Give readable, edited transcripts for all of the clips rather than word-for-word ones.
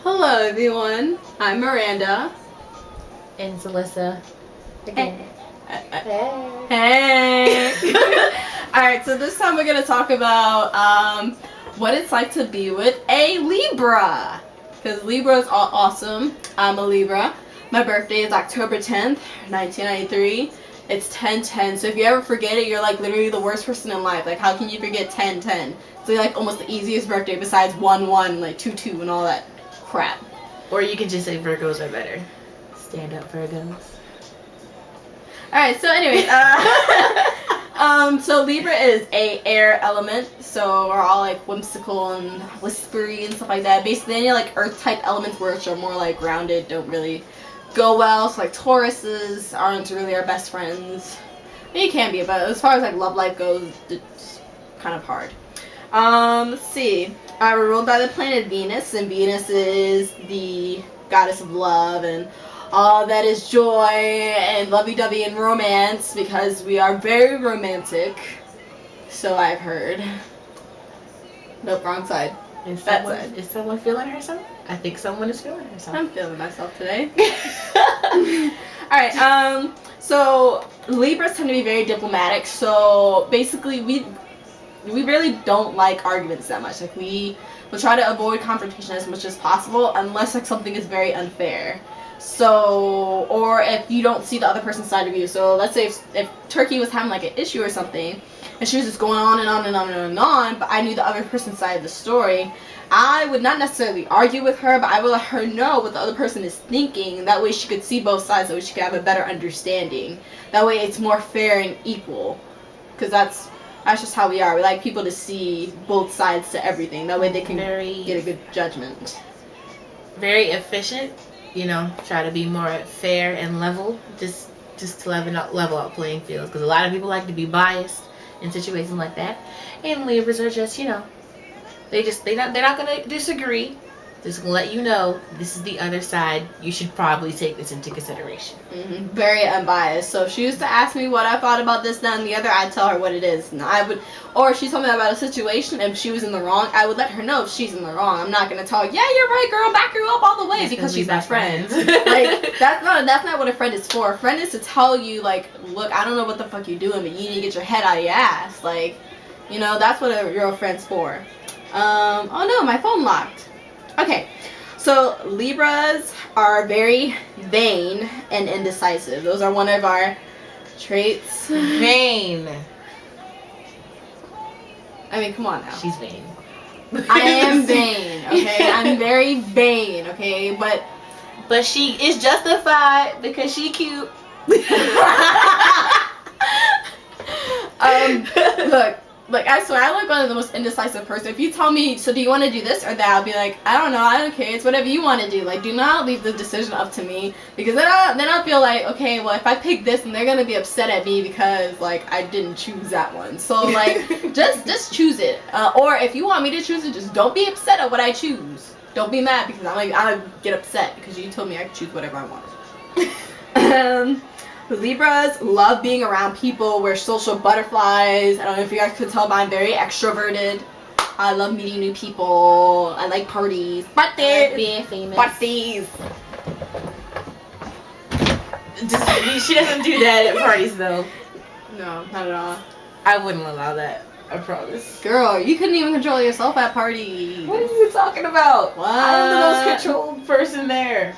Hello everyone, I'm Miranda. And Celissa. Again. Hey! Alright, so this time we're going to talk about what it's like to be with a Libra. Because Libra is awesome. I'm a Libra. My birthday is October 10th, 1993. It's 10/10, so if you ever forget it, you're like literally the worst person in life. Like, how can you forget 10/10? It's like almost the easiest birthday besides 1/1, like 2/2 and all that crap. Or you can just say Virgos are better. Stand up, Virgos. Alright, so anyways, so Libra is a air element, so we're all like whimsical and whispery and stuff like that. Basically, any like earth type elements which are more like grounded don't really go well. So like Tauruses aren't really our best friends. They can be, but as far as like love life goes, it's kind of hard. Let's see. We're ruled by the planet Venus, and Venus is the goddess of love and all that is joy and lovey-dovey and romance, because we are very romantic. So I've heard. Nope, wrong side. Is someone feeling herself? I think someone is feeling herself. I'm feeling myself today. Alright, so Libras tend to be very diplomatic, so basically we really don't like arguments that much. Like, we will try to avoid confrontation as much as possible unless like something is very unfair. So, or if you don't see the other person's side of you. So let's say if Turkey was having like an issue or something, and she was just going on and on and on and on and on, but I knew the other person's side of the story, I would not necessarily argue with her, but I would let her know what the other person is thinking. That way she could see both sides, that way she could have a better understanding. That way it's more fair and equal. Because that's just how we are. We like people to see both sides to everything. That way they can get a good judgment. Very efficient. You know, try to be more fair and level, just to level out playing fields. Because a lot of people like to be biased in situations like that, and Libras are just, you know, they're not gonna disagree. Just gonna let you know this is the other side. You should probably take this into consideration. Mm-hmm. Very unbiased. So if she used to ask me what I thought about this, that, and the other, I'd tell her what it is. And I would, or if she told me about a situation, if she was in the wrong, I would let her know if she's in the wrong. I'm not gonna tell her, yeah, you're right, girl, back her up all the way, That's because she's my friend. friends. Like, that's not what a friend is for. A friend is to tell you, like, look, I don't know what the fuck you're doing, but you need to get your head out of your ass. Like, you know, that's what a real friend's for. Oh no, my phone locked. Okay, so Libras are very vain and indecisive. Those are one of our traits. Vain. I mean, come on now. She's vain. I am vain, okay? I'm very vain, okay? But she is justified because she cute. Look, I swear, I like one of the most indecisive person. If you tell me, so do you want to do this or that, I'll be like, I don't know, I don't care. It's whatever you want to do. Like, do not leave the decision up to me, because then I'll feel like, okay, well, if I pick this, then they're gonna be upset at me because like I didn't choose that one. So like, just choose it. Or if you want me to choose it, just don't be upset at what I choose. Don't be mad because I get upset because you told me I could choose whatever I wanted. Libras love being around people. We're social butterflies. I don't know if you guys could tell, but I'm very extroverted. I love meeting new people. I like parties. Parties! I like being famous. Parties! She doesn't do that at parties, though. No, not at all. I wouldn't allow that. I promise. Girl, you couldn't even control yourself at parties. What are you talking about? What? I'm the most controlled person there.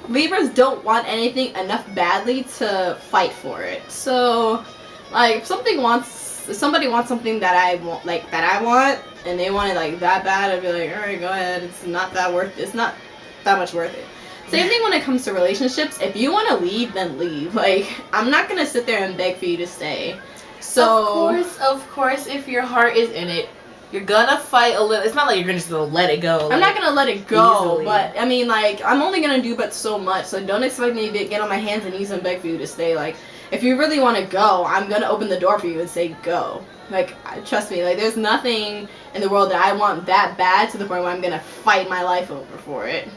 Libras don't want anything enough badly to fight for it. So, like, if somebody wants something that I want, and they want it like that bad, I'd be like, all right, go ahead. It's not that much worth it. Same thing when it comes to relationships. If you want to leave, then leave. Like, I'm not gonna sit there and beg for you to stay. So, of course, if your heart is in it, you're gonna fight a little. It's not like you're gonna just let it go. I'm not gonna let it go, easily. But I mean, like, I'm only gonna do but so much. So don't expect me to get on my hands and knees and beg for you to stay. Like, if you really want to go, I'm gonna open the door for you and say go. Like, trust me. Like, there's nothing in the world that I want that bad to the point where I'm gonna fight my life over for it.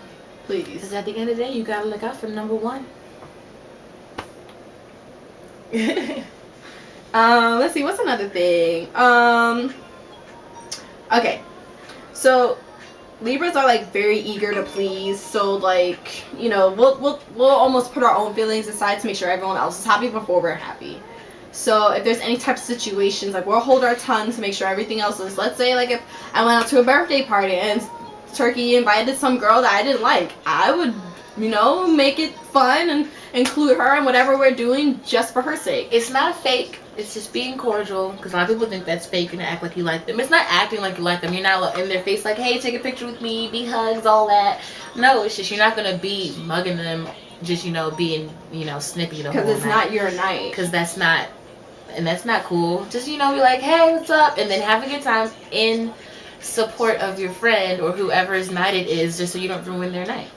Please. Because at the end of the day, you gotta look out for number one. Let's see, what's another thing? Okay, so Libras are like very eager to please, so like, you know, we'll almost put our own feelings aside to make sure everyone else is happy before we're happy. So if there's any type of situations, like we'll hold our tongue to make sure everything else is. Let's say like if I went out to a birthday party and Turkey invited some girl that I didn't like, I would, you know, make it fun and include her in whatever we're doing just for her sake. It's not fake. It's just being cordial, because a lot of people think that's fake and act like you like them. It's not acting like you like them. You're not in their face like, hey, take a picture with me, be hugs, all that. No, it's just you're not going to be mugging them, just, you know, being, you know, snippy the whole night. Because it's not your night. Because that's not cool. Just, you know, be like, hey, what's up? And then have a good time in support of your friend or whoever's night it is, just so you don't ruin their night.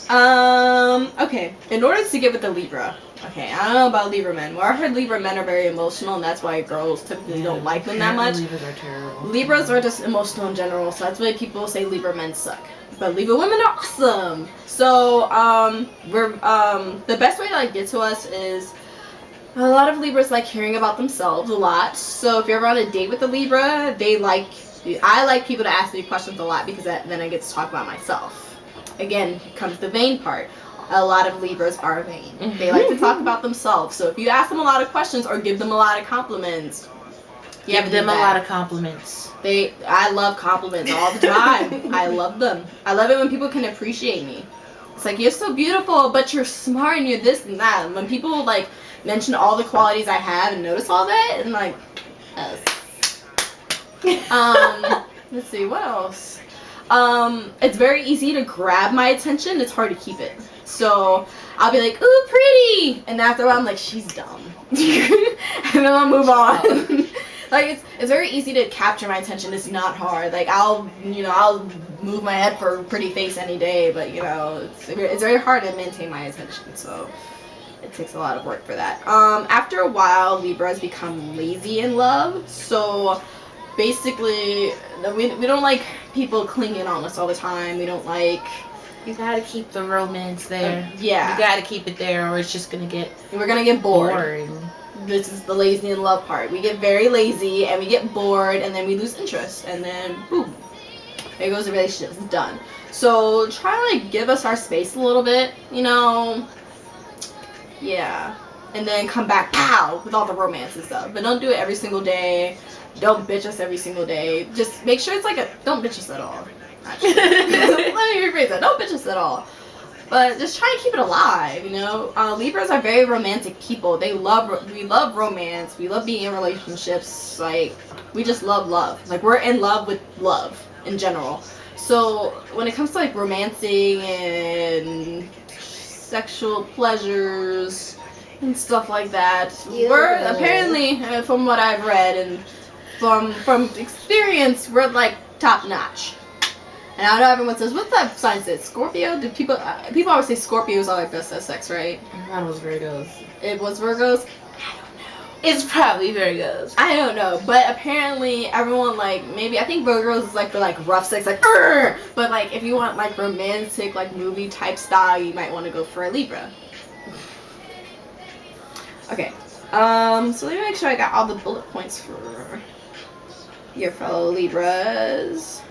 Okay, in order to get with the Libra, okay, I don't know about Libra men. Well, I heard Libra men are very emotional, and that's why girls typically don't like them that much. Libras are terrible. Libras are just emotional in general, so that's why people say Libra men suck. But Libra women are awesome. So, the best way to like get to us is a lot of Libras like hearing about themselves a lot. So if you're ever on a date with a Libra, I like people to ask me questions a lot because then I get to talk about myself. Again, comes the vain part. A lot of Libras are vain. They like to talk about themselves. So if you ask them a lot of questions or give them a lot of compliments, give them a lot of compliments. I love compliments all the time. I love them. I love it when people can appreciate me. It's like, you're so beautiful, but you're smart and you're this and that. And when people like mention all the qualities I have and notice all that, and like, let's see, what else? It's very easy to grab my attention. It's hard to keep it. So I'll be like, ooh, pretty, and after a while I'm like, she's dumb, and then I'll move on. Like it's very easy to capture my attention. It's not hard. Like I'll move my head for a pretty face any day, but you know, it's very hard to maintain my attention. So it takes a lot of work for that. After a while, Libras become lazy in love. So basically, we don't like people clinging on us all the time. We don't like. You gotta keep the romance there. Yeah. You gotta keep it there, or it's just gonna get. We're gonna get bored. Boring. This is the lazy in love part. We get very lazy and we get bored and then we lose interest and then boom, there goes the relationship. It's done. So try to like give us our space a little bit, you know. Yeah. And then come back, pow, with all the romance and stuff. But don't do it every single day. Don't bitch us every single day. Just make sure it's like don't bitch us at all. Let me rephrase that. Don't bitch us at all. But just try to keep it alive, you know. Libras are very romantic people. We love romance. We love being in relationships. Like, we just love love. Like, we're in love with love in general. So when it comes to like romancing and sexual pleasures and stuff like that, we're apparently, from what I've read and from experience, we're like top notch. And I know everyone says, what's that sign say? Scorpio? Do people always say Scorpios are like best at sex, right? I thought it was Virgos. It was Virgos? I don't know. It's probably Virgos. I don't know. But apparently everyone like, maybe, I think Virgos is like for like rough sex, like, Urgh! But like if you want like romantic, like movie type style, you might want to go for a Libra. Okay. So let me make sure I got all the bullet points for your fellow Libras.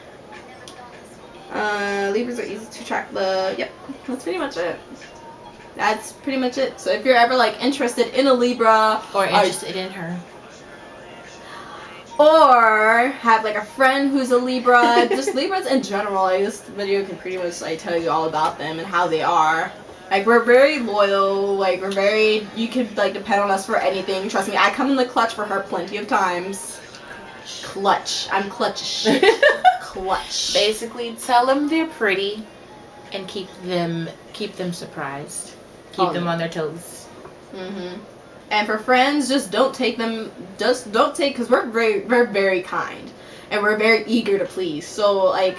Libras are easy to track yep, that's pretty much it. That's pretty much it. So if you're ever like interested in a Libra or interested in her, or have like a friend who's a Libra, just Libras in general, like this video can pretty much like tell you all about them and how they are. Like we're very loyal, like you could like depend on us for anything. Trust me, I come in the clutch for her plenty of times. Clutch. I'm clutch as shit. Clutch. Basically, tell them they're pretty, and keep them surprised. Keep them on their toes. Mhm. And for friends, just don't take, because we're very kind, and we're very eager to please. So like,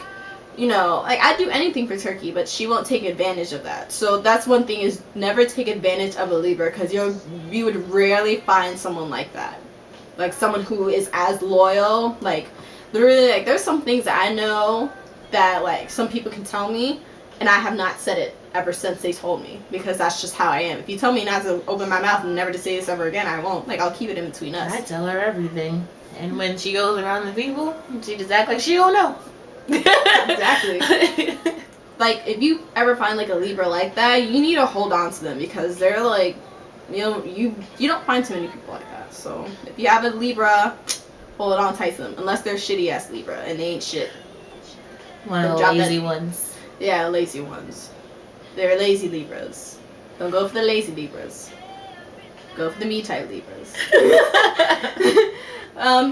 you know, like I'd do anything for Turkey, but she won't take advantage of that. So that's one thing, is never take advantage of a Libra, because you would rarely find someone like that. Like someone who is as loyal. Like literally, like there's some things that I know that like some people can tell me, And I have not said it ever since they told me, because that's just how I am. If you tell me not to open my mouth and never to say this ever again, I won't. Like, I'll keep it in between us. I tell her everything. And when she goes around the people, she just act like she don't know. Exactly. Like, if you ever find like a Libra like that, you need to hold on to them, because they're like, you know, you don't find too many people like that. So if you have a Libra, hold on tight to them, unless they're shitty ass Libra and they ain't shit. One of the lazy ones. Yeah, lazy ones. They're lazy Libras. Don't go for the lazy Libras. Go for the me-type Libras.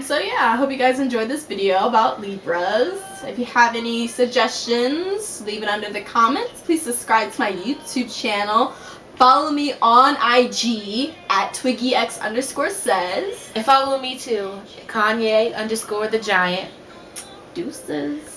So yeah, I hope you guys enjoyed this video about Libras. If you have any suggestions, leave it under the comments. Please subscribe to my YouTube channel. Follow me on IG at TwiggyX_says. And follow me too, Kanye_the Giant. Deuces.